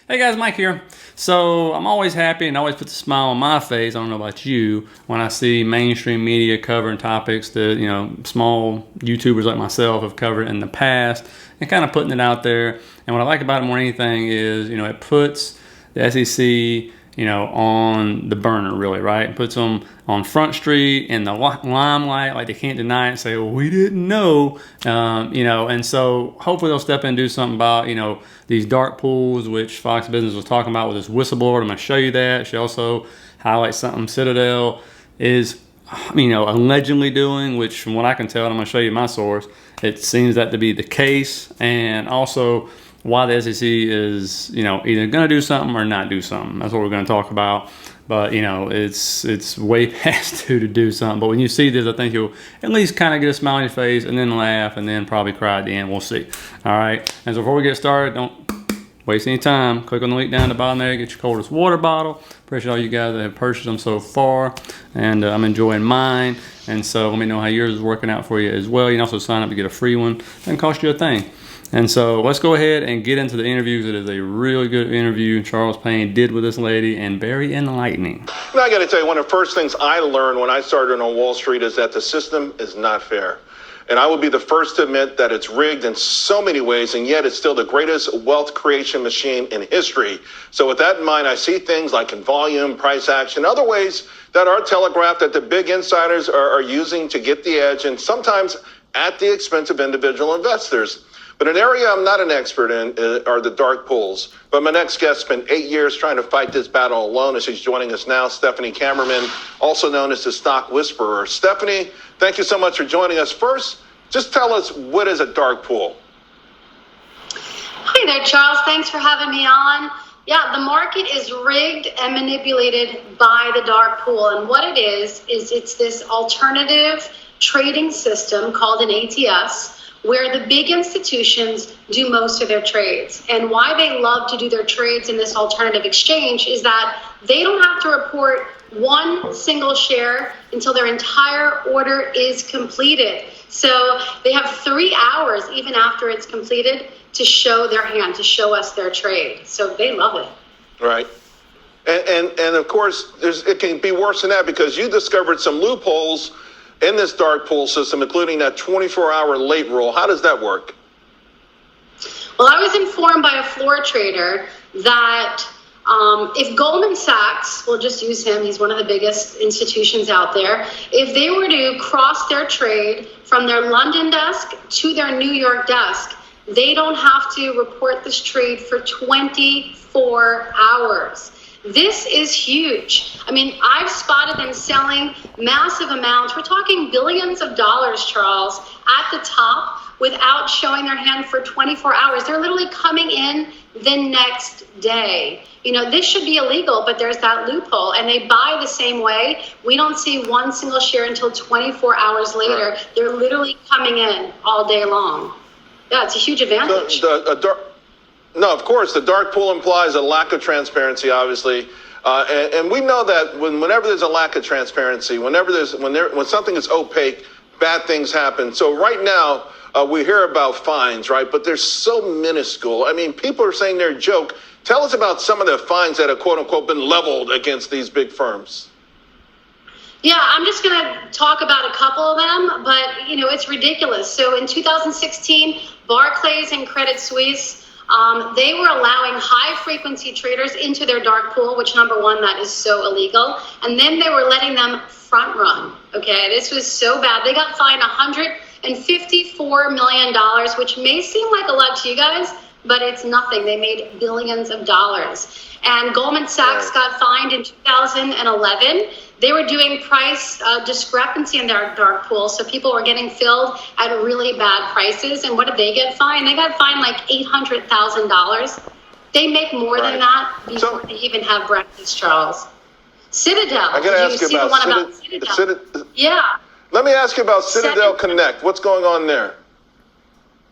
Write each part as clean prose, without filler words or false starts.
Hey guys, Mike here. So I'm always happy and always puts a smile on my face, I don't know about you, when I see mainstream media covering topics that, small YouTubers like myself have covered in the past and kind of putting it out there. And what I like about it more than anything is, it puts the SEC, on the burner really, right? It puts them on Front Street in the limelight, like they can't deny it and say, well, we didn't know, and so hopefully they'll step in and do something about, these dark pools, which Fox Business was talking about with this whistleblower. I'm going to show you that. She also highlights something Citadel is, allegedly doing, which from what I can tell, and I'm going to show you my source, it seems that to be the case, and also why the SEC is, either going to do something or not do something. That's what we're going to talk about. But, it's way past due to do something. But when you see this, I think you'll at least kind of get a smile on your face and then laugh and then probably cry at the end. We'll see. All right. And so before we get started, don't waste any time. Click on the link down at the bottom there. Get your coldest water bottle. Appreciate all you guys that have purchased them so far. And I'm enjoying mine. And so let me know how yours is working out for you as well. You can also sign up to get a free one. Doesn't cost you a thing. And so let's go ahead and get into the interviews. It is a really good interview Charles Payne did with this lady, and very enlightening. Now, I got to tell you, one of the first things I learned when I started on Wall Street is that the system is not fair. And I will be the first to admit that it's rigged in so many ways, and yet it's still the greatest wealth creation machine in history. So with that in mind, I see things like in volume, price action, other ways that are telegraphed that the big insiders are using to get the edge, and sometimes at the expense of individual investors. But an area I'm not an expert in are the dark pools. But my next guest spent 8 years trying to fight this battle alone, as she's joining us now, Stephanie Kammerman, also known as the Stock Whisperer. Stephanie, thank you so much for joining us. First, just tell us, what is a dark pool? Hi there, Charles. Thanks for having me on. Yeah, the market is rigged and manipulated by the dark pool. And what it is it's this alternative trading system called an ATS, where the big institutions do most of their trades. And why they love to do their trades in this alternative exchange is that they don't have to report one single share until their entire order is completed. So they have 3 hours, even after it's completed, to show their hand, to show us their trade. So they love it. Right. And of course, it can be worse than that, because you discovered some loopholes in this dark pool system, including that 24-hour late rule. How does that work? Well, I was informed by a floor trader that if Goldman Sachs, we'll just use him, he's one of the biggest institutions out there, if they were to cross their trade from their London desk to their New York desk, they don't have to report this trade for 24 hours. This is huge. I mean, I've spotted them selling massive amounts. We're talking billions of dollars, Charles, at the top without showing their hand for 24 hours. They're literally coming in the next day. This should be illegal, but there's that loophole, and they buy the same way. We don't see one single share until 24 hours later. Right. They're literally coming in all day long. Yeah, it's a huge advantage. No, of course, the dark pool implies a lack of transparency, obviously. And we know that whenever there's a lack of transparency, when something is opaque, bad things happen. So right now, we hear about fines, right? But they're so minuscule. I mean, people are saying they're a joke. Tell us about some of the fines that have, quote unquote, been leveled against these big firms. Yeah, I'm just going to talk about a couple of them, but, it's ridiculous. So in 2016, Barclays and Credit Suisse, they were allowing high-frequency traders into their dark pool, which, number one, that is so illegal. And then they were letting them front run. Okay, this was so bad. They got fined $154 million, which may seem like a lot to you guys, but it's nothing. They made billions of dollars. And Goldman Sachs got fined in 2011. They were doing price discrepancy in their dark pool, so people were getting filled at really bad prices. And what did they get fined? They got fined like $800,000. They make more than that before they even have breakfast, Charles. Citadel. I got to ask you about Citadel. Yeah. Let me ask you about Citadel Connect. What's going on there?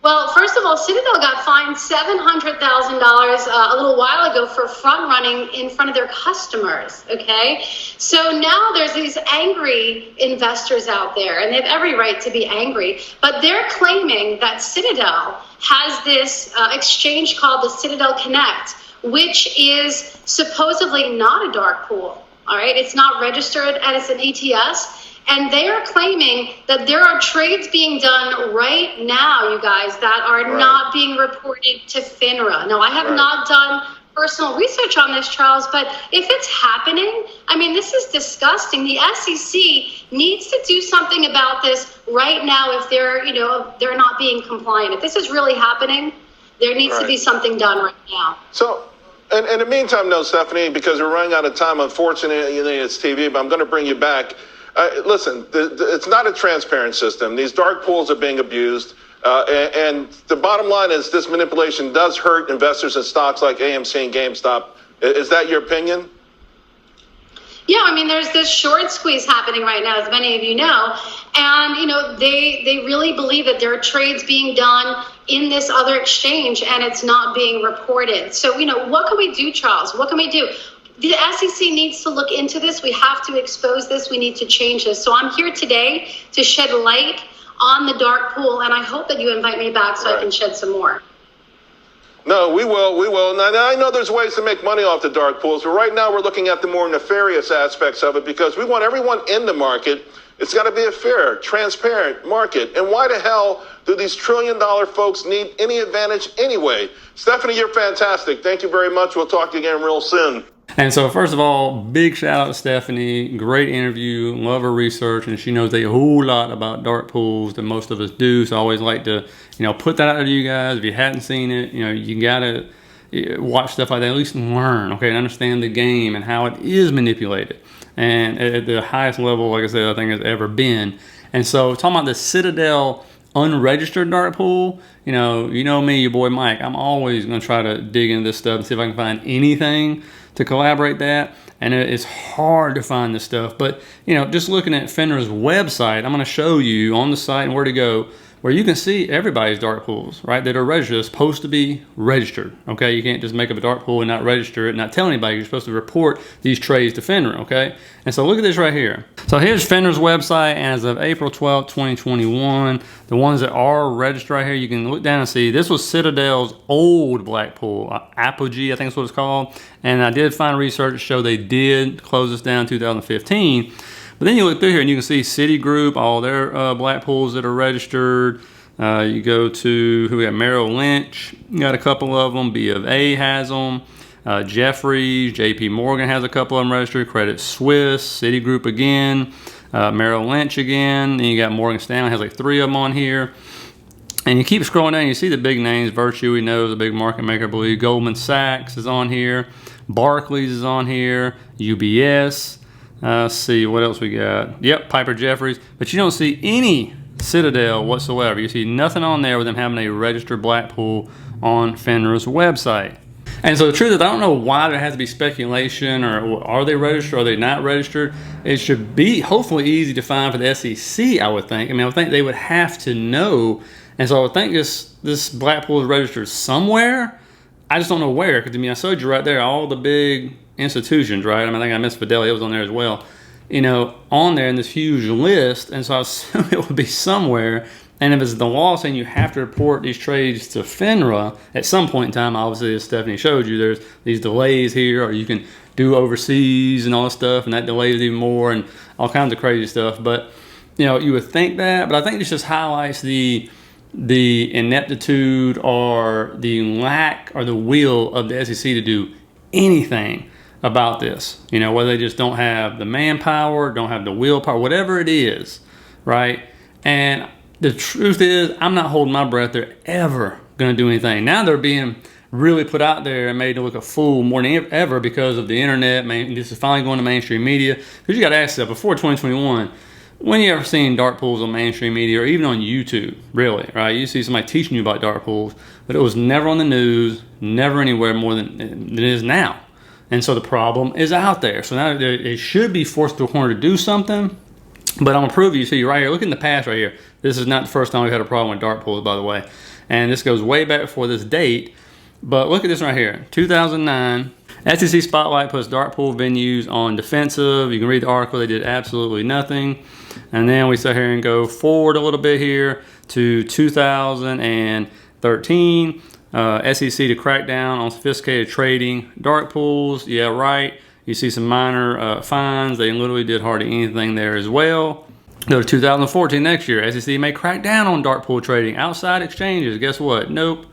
Well, first of all, Citadel got fined $700,000 a little while ago for front running in front of their customers, okay? So now there's these angry investors out there, and they have every right to be angry, but they're claiming that Citadel has this exchange called the Citadel Connect, which is supposedly not a dark pool. All right, it's not registered as an ETS. And they are claiming that there are trades being done right now, you guys, that are not being reported to FINRA. Now, I have not done personal research on this, Charles, but if it's happening, I mean, this is disgusting. The SEC needs to do something about this right now if they're, they're not being compliant. If this is really happening, there needs to be something done right now. So, in the meantime, no, Stephanie, because we're running out of time, unfortunately, it's TV, but I'm going to bring you back. Listen, it's not a transparent system. These dark pools are being abused. And the bottom line is this manipulation does hurt investors in stocks like AMC and GameStop. Is that your opinion? Yeah, I mean, there's this short squeeze happening right now, as many of you know. And, they really believe that there are trades being done in this other exchange and it's not being reported. So, what can we do, Charles? What can we do? The SEC needs to look into this. We have to expose this. We need to change this. So I'm here today to shed light on the dark pool, and I hope that you invite me back so I can shed some more. No, we will. We will. Now, I know there's ways to make money off the dark pools, but right now we're looking at the more nefarious aspects of it because we want everyone in the market. It's got to be a fair, transparent market. And why the hell do these trillion-dollar folks need any advantage anyway? Stephanie, you're fantastic. Thank you very much. We'll talk to you again real soon. And so, first of all, big shout out to Stephanie. Great interview. Love her research, and she knows a whole lot about dark pools that most of us do. So I always like to, put that out to you guys. If you hadn't seen it, you gotta watch stuff like that. At least learn, okay, and understand the game and how it is manipulated, and at the highest level, like I said, I think it's ever been. And so, talking about the Citadel unregistered dark pool, you know me, your boy Mike. I'm always gonna try to dig into this stuff and see if I can find anything to collaborate that, and it's hard to find this stuff. But just looking at FINRA's website, I'm going to show you on the site and where to go, where you can see everybody's dark pools, right, that are registered. It's supposed to be registered, okay? You can't just make up a dark pool and not register it and not tell anybody. You're supposed to report these trades to FINRA, okay? And so look at this right here. So here's FINRA's website as of April 12th, 2021. The ones that are registered right here, you can look down and see this was Citadel's old black pool, Apogee, I think that's what it's called. And I did find research to show they did close this down in 2015. But then you look through here and you can see Citigroup, all their black pools that are registered. You go to, who we got, Merrill Lynch, you got a couple of them. B of A has them. Jefferies, JP Morgan has a couple of them registered. Credit Suisse, Citigroup again, Merrill Lynch again. Then you got Morgan Stanley, has like 3 of them on here. And you keep scrolling down, you see the big names. Virtue, we know, is a big market maker, I believe. Goldman Sachs is on here. Barclays is on here. UBS. Let's see, what else we got? Yep, Piper Jeffries. But you don't see any Citadel whatsoever. You see nothing on there with them having a registered black pool on FINRA's website. And so the truth is, I don't know why there has to be speculation, or are they registered, or are they not registered? It should be hopefully easy to find for the SEC, I would think. I would think they would have to know. And so I would think this black pool is registered somewhere. I just don't know where, because I showed you right there all the big institutions, right? I think I missed Fidelity, it was on there as well, on there in this huge list. And so I assume it would be somewhere. And if it's the law saying you have to report these trades to FINRA at some point in time, obviously, as Stephanie showed you, there's these delays here, or you can do overseas and all this stuff, and that delays even more, and all kinds of crazy stuff. But you would think that, but I think this just highlights the ineptitude or the lack or the will of the SEC to do anything about this, whether they just don't have the manpower, don't have the willpower, whatever it is, right? And the truth is, I'm not holding my breath they're ever going to do anything. Now they're being really put out there and made to look a fool more than ever because of the internet. This is finally going to mainstream media. Because you got to ask yourself, before 2021, when you ever seen dark pools on mainstream media or even on YouTube, really, right? You see somebody teaching you about dark pools, but it was never on the news, never anywhere more than it is now. And so the problem is out there. So now they should be forced to a corner to do something. But I'm going to prove you. See, right here, look in the past right here. This is not the first time we've had a problem with dark pools, by the way. And this goes way back before this date. But look at this right here. 2009, SEC Spotlight puts dark pool venues on defensive. You can read the article. They did absolutely nothing. And then we sit here and go forward a little bit here to 2013. SEC to crack down on sophisticated trading. Dark pools, yeah, right. You see some minor fines. They literally did hardly anything there as well. Go to 2014 next year. SEC may crack down on dark pool trading outside exchanges. Guess what? Nope.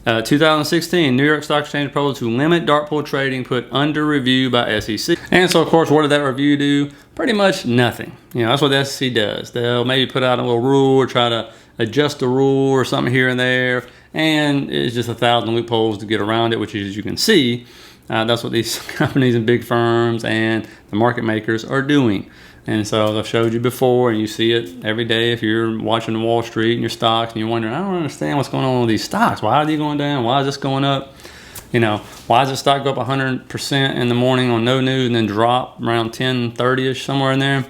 2016, New York Stock Exchange proposed to limit dark pool trading put under review by SEC. And so, of course, what did that review do? Pretty much nothing. You know, that's what the SEC does. They'll maybe put out a little rule or try to adjust the rule or something here and there. And it's just 1,000 loopholes to get around it, which, as you can see, that's what these companies and big firms and the market makers are doing. And so I've showed you before, and you see it every day if you're watching Wall Street and your stocks, and you're wondering, I don't understand what's going on with these stocks. Why are they going down? Why is this going up? You know, why does the stock go up 100% in the morning on no news and then drop around 10:30ish somewhere in there,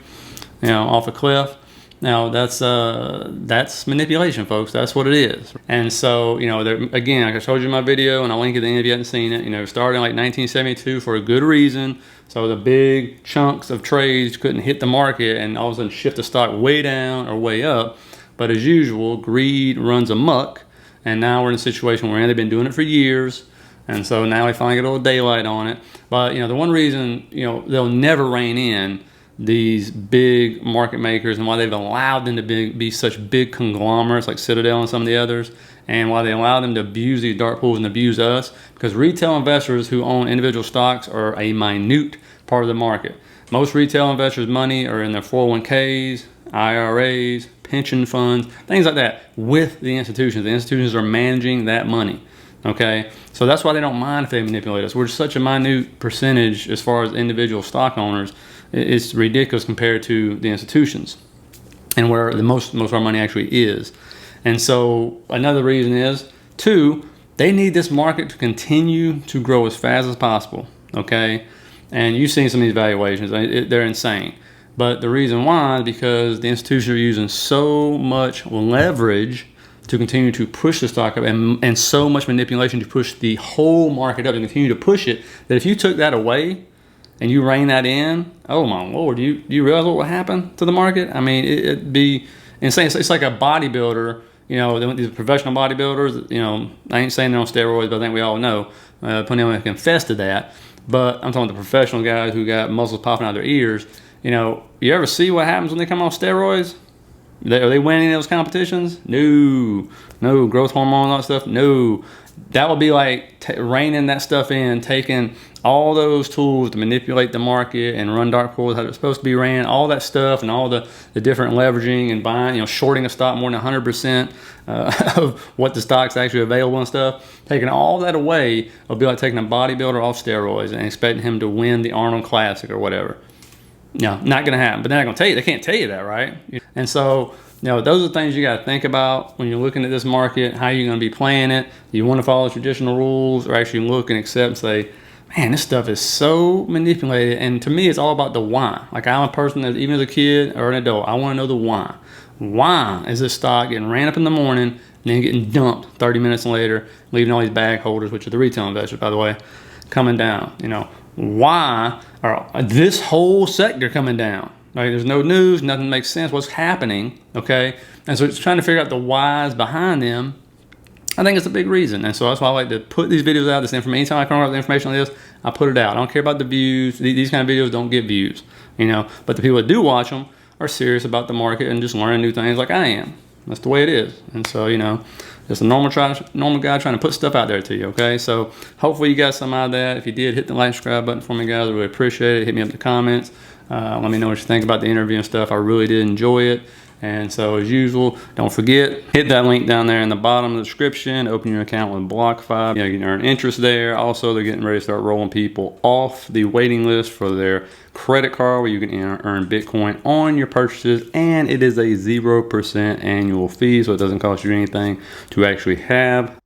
you know, off a cliff? Now that's manipulation, folks. That's what it is. And so, you know, again, like I showed you in my video, and I'll link it at the end if you haven't seen it. You know, started in like 1972 for a good reason. So the big chunks of trades couldn't hit the market and all of a sudden shift the stock way down or way up. But as usual, greed runs amok. And now we're in a situation where they've been doing it for years. And so now we finally get a little daylight on it. But, you know, the one reason, you know, they'll never rein in these big market makers and why they've allowed them to be such big conglomerates like Citadel and some of the others, and why they allow them to abuse these dark pools and abuse us, because retail investors who own individual stocks are a minute part of the market. Most retail investors' money are in their 401ks, IRAs, pension funds, things like that with the institutions. The institutions are managing that money. Okay, so that's why they don't mind if they manipulate us. We're such a minute percentage as far as individual stock owners. It's ridiculous compared to the institutions and where the most of our money actually is. And so another reason is, two, they need this market to continue to grow as fast as possible. Okay, and you've seen some of these valuations; they're insane. But the reason why is because the institutions are using so much leverage to continue to push the stock up, and so much manipulation to push the whole market up and continue to push it, that if you took that away and you rein that in, oh my Lord, do you realize what would happen to the market? I mean, it'd be insane. It's like a bodybuilder, you know, these professional bodybuilders, you know, I ain't saying they're on steroids, but I think we all know, plenty of them can confess to that. But I'm talking the professional guys who got muscles popping out their ears. You know, you ever see what happens when they come off steroids? Are they winning those competitions? No. Growth hormone, all that stuff? No. That would be like reining that stuff in, taking all those tools to manipulate the market and run dark pools, how it's supposed to be ran, all that stuff, and all the different leveraging and buying, you know, shorting a stock more than 100% of what the stock's actually available and stuff. Taking all that away would be like taking a bodybuilder off steroids and expecting him to win the Arnold Classic or whatever. No, not going to happen. But they're not going to tell you. They can't tell you that, right? And so, you know, those are things you got to think about when you're looking at this market. How you're going to be playing it. Do you want to follow traditional rules, or actually look and accept and say, man, this stuff is so manipulated. And to me, it's all about the why. Like, I'm a person that, even as a kid or an adult, I want to know the why. Why is this stock getting ran up in the morning and then getting dumped 30 minutes later, leaving all these bag holders, which are the retail investors, by the way, coming down? You know, why are this whole sector coming down? Like, there's no news, nothing makes sense. What's happening? Okay, and so it's trying to figure out the whys behind them. I think it's a big reason, and so that's why I like to put these videos out. This information, anytime I come across the information on this, I put it out. I don't care about the views. These kind of videos don't get views, you know. But the people that do watch them are serious about the market and just learning new things, like I am. That's the way it is, and so, you know, just a normal guy trying to put stuff out there to you, okay? So hopefully you got some out of that. If you did, hit the like, subscribe button for me, guys. I really appreciate it. Hit me up in the comments. Let me know what you think about the interview and stuff. I really did enjoy it. And so, as usual, don't forget, hit that link down there in the bottom of the description. Open your account with BlockFi. You know, you can earn interest there. Also, they're getting ready to start rolling people off the waiting list for their credit card, where you can earn Bitcoin on your purchases. And it is a 0% annual fee, so it doesn't cost you anything to actually have